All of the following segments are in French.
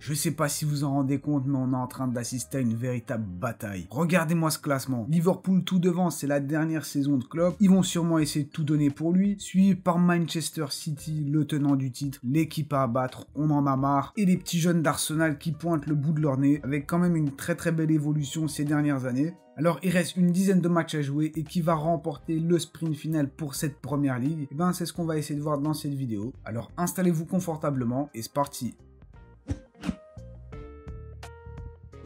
Je sais pas si vous en rendez compte, mais on est en train d'assister à une véritable bataille. Regardez-moi ce classement. Liverpool tout devant, c'est la dernière saison de Klopp. Ils vont sûrement essayer de tout donner pour lui. Suivi par Manchester City, le tenant du titre, l'équipe à abattre, on en a marre. Et les petits jeunes d'Arsenal qui pointent le bout de leur nez, avec quand même une très belle évolution ces dernières années. Alors il reste une dizaine de matchs à jouer et qui va remporter le sprint final pour cette première ligue? Et ben c'est ce qu'on va essayer de voir dans cette vidéo. Alors installez-vous confortablement et c'est parti.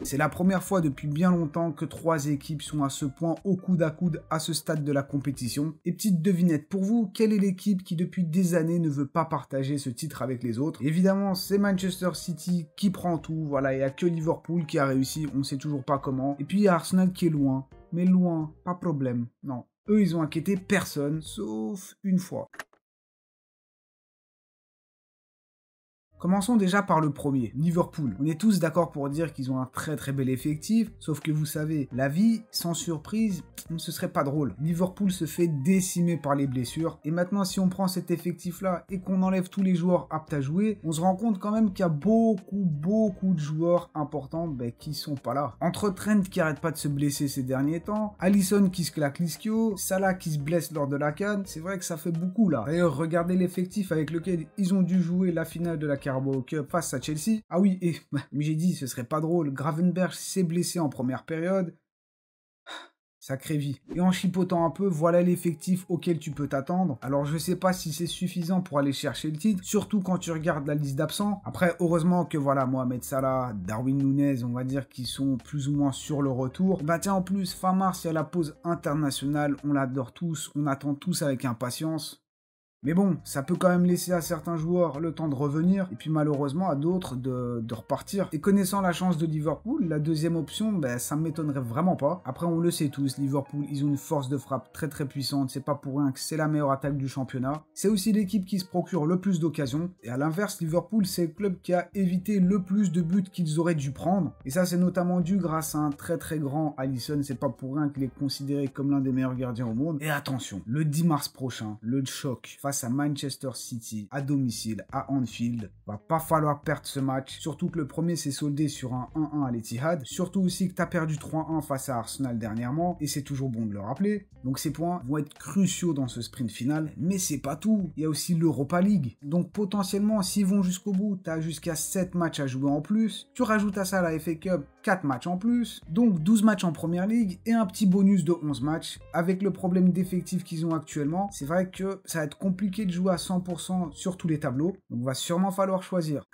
C'est la première fois depuis bien longtemps que 3 équipes sont à ce point au coude à coude à ce stade de la compétition. Et petite devinette pour vous, quelle est l'équipe qui depuis des années ne veut pas partager ce titre avec les autres? Évidemment, c'est Manchester City qui prend tout, voilà, il n'y a que Liverpool qui a réussi, on ne sait toujours pas comment. Et puis il y a Arsenal qui est loin, mais loin, pas problème, non. Eux, ils ont inquiété personne, sauf une fois. Commençons déjà par le premier, Liverpool. On est tous d'accord pour dire qu'ils ont un très bel effectif, sauf que vous savez, la vie, sans surprise, ce serait pas drôle. Liverpool se fait décimer par les blessures, et maintenant si on prend cet effectif-là et qu'on enlève tous les joueurs aptes à jouer, on se rend compte quand même qu'il y a beaucoup de joueurs importants qui sont pas là. Entre Trent qui arrête pas de se blesser ces derniers temps, Alisson qui se claque l'ischio, Salah qui se blesse lors de la CAN, c'est vrai que ça fait beaucoup là. D'ailleurs, regardez l'effectif avec lequel ils ont dû jouer la finale de la Carabao Cup face à Chelsea. Ah oui, et j'ai dit, ce serait pas drôle, Gravenberch s'est blessé en première période. Sacrée vie. Et en chipotant un peu, voilà l'effectif auquel tu peux t'attendre. Alors je sais pas si c'est suffisant pour aller chercher le titre, surtout quand tu regardes la liste d'absents. Après, heureusement que voilà, Mohamed Salah, Darwin Nunez, on va dire qu'ils sont plus ou moins sur le retour. Bah tiens, en plus, fin mars, il y a la pause internationale, on l'adore tous, on attend tous avec impatience. Mais bon, ça peut quand même laisser à certains joueurs le temps de revenir, et puis malheureusement à d'autres de repartir. Et connaissant la chance de Liverpool, la deuxième option, ça m'étonnerait vraiment pas. Après, on le sait tous, Liverpool, ils ont une force de frappe très puissante, c'est pas pour rien que c'est la meilleure attaque du championnat. C'est aussi l'équipe qui se procure le plus d'occasions, et à l'inverse, Liverpool, c'est le club qui a évité le plus de buts qu'ils auraient dû prendre. Et ça, c'est notamment dû grâce à un très grand Alisson, c'est pas pour rien qu'il est considéré comme l'un des meilleurs gardiens au monde. Et attention, le 10 mars prochain, le choc face à Manchester City à domicile à Anfield. Va pas falloir perdre ce match, surtout que le premier s'est soldé sur un 1-1 à l'Etihad, surtout aussi que t'as perdu 3-1 face à Arsenal dernièrement, et c'est toujours bon de le rappeler. Donc ces points vont être cruciaux dans ce sprint final, mais c'est pas tout, il y a aussi l'Europa League. Donc potentiellement, s'ils vont jusqu'au bout, t'as jusqu'à 7 matchs à jouer en plus, tu rajoutes à ça la FA Cup, 4 matchs en plus, donc 12 matchs en première ligue, et un petit bonus de 11 matchs. Avec le problème d'effectifs qu'ils ont actuellement, c'est vrai que ça va être compliqué de jouer à 100% sur tous les tableaux, donc va sûrement falloir choisir.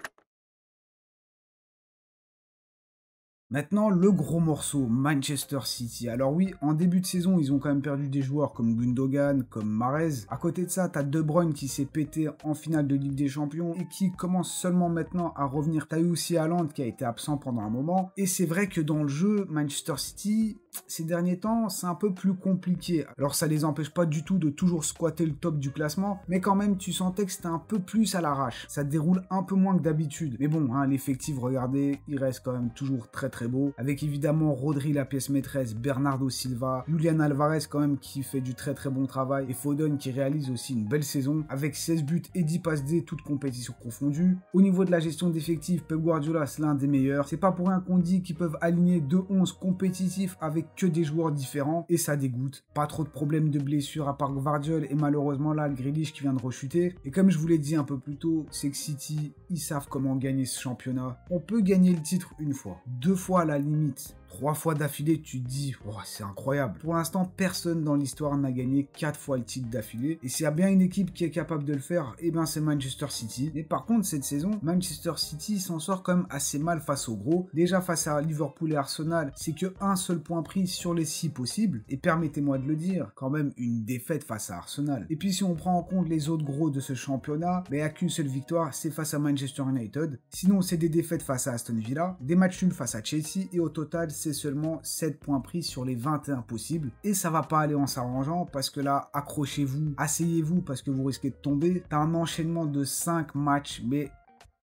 Maintenant, le gros morceau, Manchester City. Alors oui, en début de saison, ils ont quand même perdu des joueurs comme Gundogan, comme Mahrez. À côté de ça, t'as De Bruyne qui s'est pété en finale de Ligue des Champions et qui commence seulement maintenant à revenir. T'as eu aussi Haaland qui a été absent pendant un moment. Et c'est vrai que dans le jeu, Manchester City, ces derniers temps, c'est un peu plus compliqué. Alors ça les empêche pas du tout de toujours squatter le top du classement, mais quand même, tu sentais que c'était un peu plus à l'arrache. Ça déroule un peu moins que d'habitude. Mais bon, l'effectif, regardez, il reste quand même toujours très beau, avec évidemment Rodri la pièce maîtresse, Bernardo Silva, Julian Alvarez quand même qui fait du très bon travail, et Foden qui réalise aussi une belle saison, avec 16 buts et 10 passes D, toutes compétitions confondues. Au niveau de la gestion d'effectifs, Pep Guardiola c'est l'un des meilleurs, c'est pas pour rien qu'on dit qu'ils peuvent aligner 2-11 compétitifs avec que des joueurs différents, et ça dégoûte. Pas trop de problèmes de blessures à part Gvardiol, et malheureusement là, Grealish qui vient de rechuter. Et comme je vous l'ai dit un peu plus tôt, c'est que City, ils savent comment gagner ce championnat. On peut gagner le titre une fois, 2 fois à la limite, 3 fois d'affilée, tu te dis, oh, c'est incroyable. Pour l'instant, personne dans l'histoire n'a gagné 4 fois le titre d'affilée. Et s'il y a bien une équipe qui est capable de le faire, eh ben c'est Manchester City. Mais par contre, cette saison, Manchester City s'en sort quand même assez mal face aux gros. Déjà face à Liverpool et Arsenal, c'est que un seul point pris sur les 6 possibles. Et permettez-moi de le dire, quand même une défaite face à Arsenal. Et puis si on prend en compte les autres gros de ce championnat, il n'y a qu'une seule victoire, c'est face à Manchester United. Sinon, c'est des défaites face à Aston Villa, des matchs nuls face à Chelsea, et au total, c'est seulement 7 points pris sur les 21 possibles. Et ça va pas aller en s'arrangeant, parce que là, accrochez-vous, asseyez-vous, parce que vous risquez de tomber. T'as un enchaînement de 5 matchs, mais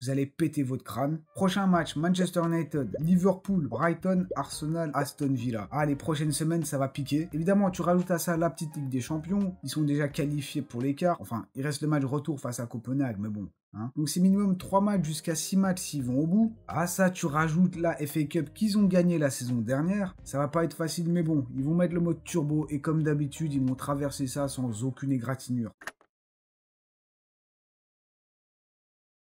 vous allez péter votre crâne. Prochain match, Manchester United, Liverpool, Brighton, Arsenal, Aston Villa. Ah, les prochaines semaines, ça va piquer. Évidemment, tu rajoutes à ça la petite Ligue des Champions. Ils sont déjà qualifiés pour l'écart. Enfin, il reste le match retour face à Copenhague, mais bon. Hein. Donc c'est minimum 3 matchs jusqu'à 6 matchs s'ils vont au bout. À ça, tu rajoutes la FA Cup qu'ils ont gagné la saison dernière. Ça va pas être facile, mais bon, ils vont mettre le mode turbo et comme d'habitude, ils vont traverser ça sans aucune égratignure.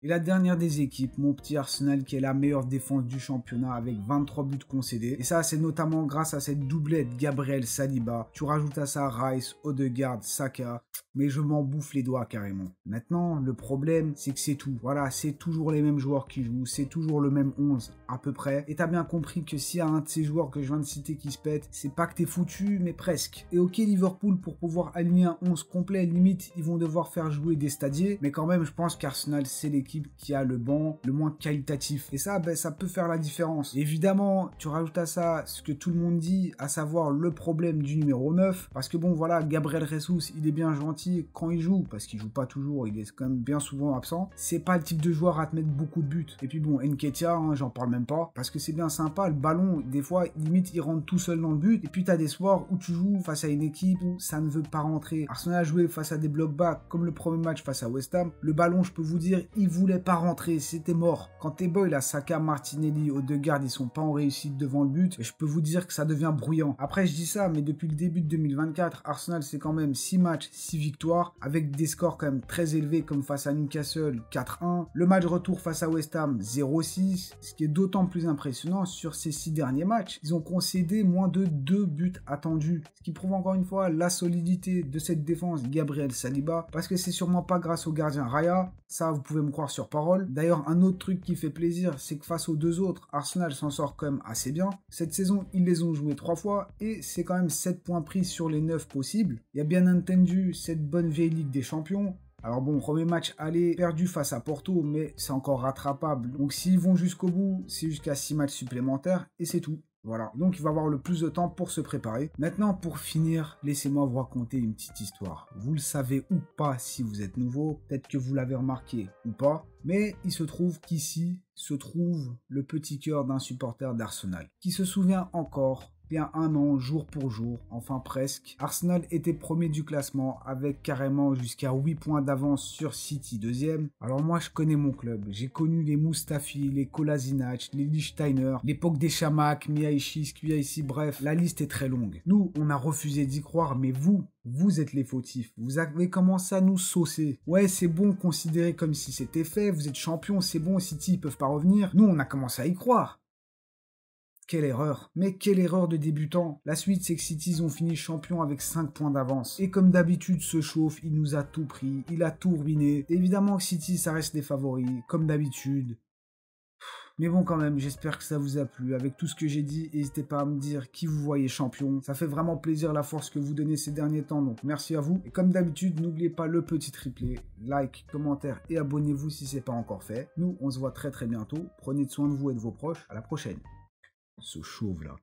Et la dernière des équipes, mon petit Arsenal, qui est la meilleure défense du championnat avec 23 buts concédés. Et ça, c'est notamment grâce à cette doublette Gabriel Saliba. Tu rajoutes à ça Rice, Odegaard, Saka. Mais je m'en bouffe les doigts carrément. Maintenant, le problème, c'est que c'est tout. Voilà, c'est toujours les mêmes joueurs qui jouent. C'est toujours le même 11, à peu près. Et t'as bien compris que s'il y a un de ces joueurs que je viens de citer qui se pète, c'est pas que t'es foutu, mais presque. Et ok, Liverpool, pour pouvoir aligner un 11 complet, limite, ils vont devoir faire jouer des stadiers. Mais quand même, je pense qu'Arsenal, c'est l'équipe qui a le banc le moins qualitatif. Et ça, ben, ça peut faire la différence. Évidemment, tu rajoutes à ça ce que tout le monde dit, à savoir le problème du numéro 9. Parce que bon, voilà, Gabriel Jesus, il est bien gentil quand il joue, parce qu'il joue pas toujours, il est quand même bien souvent absent. C'est pas le type de joueur à te mettre beaucoup de buts. Et puis bon, Nketiah, hein, j'en parle même pas, parce que c'est bien sympa, le ballon, des fois, limite, il rentre tout seul dans le but. Et puis t'as des soirs où tu joues face à une équipe où ça ne veut pas rentrer. Arsenal a joué face à des blocs bas, comme le premier match face à West Ham. Le ballon, je peux vous dire, il voulait pas rentrer, c'était mort. Quand tes boys, là, Saka, Martinelli, Odegaard, ils sont pas en réussite devant le but, je peux vous dire que ça devient bruyant. Après, je dis ça, mais depuis le début de 2024, Arsenal, c'est quand même 6 matchs, 6 victoires, avec des scores quand même très élevés, comme face à Newcastle, 4-1. Le match retour face à West Ham, 0-6. Ce qui est d'autant plus impressionnant, sur ces 6 derniers matchs, ils ont concédé moins de 2 buts attendus. Ce qui prouve encore une fois la solidité de cette défense Gabriel Saliba, parce que c'est sûrement pas grâce au gardien Raya. Ça, vous pouvez me croire sur parole. D'ailleurs, un autre truc qui fait plaisir, c'est que face aux deux autres, Arsenal s'en sort quand même assez bien. Cette saison, ils les ont joués 3 fois et c'est quand même 7 points pris sur les 9 possibles. Il y a bien entendu cette bonne vieille Ligue des Champions. Alors bon, premier match aller perdu face à Porto, mais c'est encore rattrapable. Donc s'ils vont jusqu'au bout, c'est jusqu'à 6 matchs supplémentaires et c'est tout. Voilà, donc il va avoir le plus de temps pour se préparer. Maintenant, pour finir, laissez-moi vous raconter une petite histoire. Vous le savez ou pas si vous êtes nouveau, peut-être que vous l'avez remarqué ou pas, mais il se trouve qu'ici se trouve le petit cœur d'un supporter d'Arsenal, qui se souvient encore, bien un an, jour pour jour, enfin presque, Arsenal était premier du classement avec carrément jusqu'à 8 points d'avance sur City deuxième. Alors moi je connais mon club, j'ai connu les Mustafi, les Kolasinac, les Lichtsteiner, l'époque des Chamakh, Miyaichi, Squiaissi, bref, la liste est très longue. Nous, on a refusé d'y croire, mais vous êtes les fautifs. Vous avez commencé à nous saucer. Ouais, c'est bon, considéré comme si c'était fait, vous êtes champion, c'est bon, City ils peuvent pas revenir. Nous, on a commencé à y croire. Quelle erreur. Mais quelle erreur de débutant. La suite, c'est que City, ils ont fini champion avec 5 points d'avance. Et comme d'habitude, ce chauffe, il nous a tout pris, il a tout ruiné. Évidemment que City, ça reste les favoris, comme d'habitude. Mais bon, quand même, j'espère que ça vous a plu. Avec tout ce que j'ai dit, n'hésitez pas à me dire qui vous voyez champion. Ça fait vraiment plaisir la force que vous donnez ces derniers temps, donc merci à vous. Et comme d'habitude, n'oubliez pas le petit triplé, like, commentaire et abonnez-vous si c'est pas encore fait. Nous, on se voit très bientôt. Prenez soin de vous et de vos proches. À la prochaine. Ce chauve là.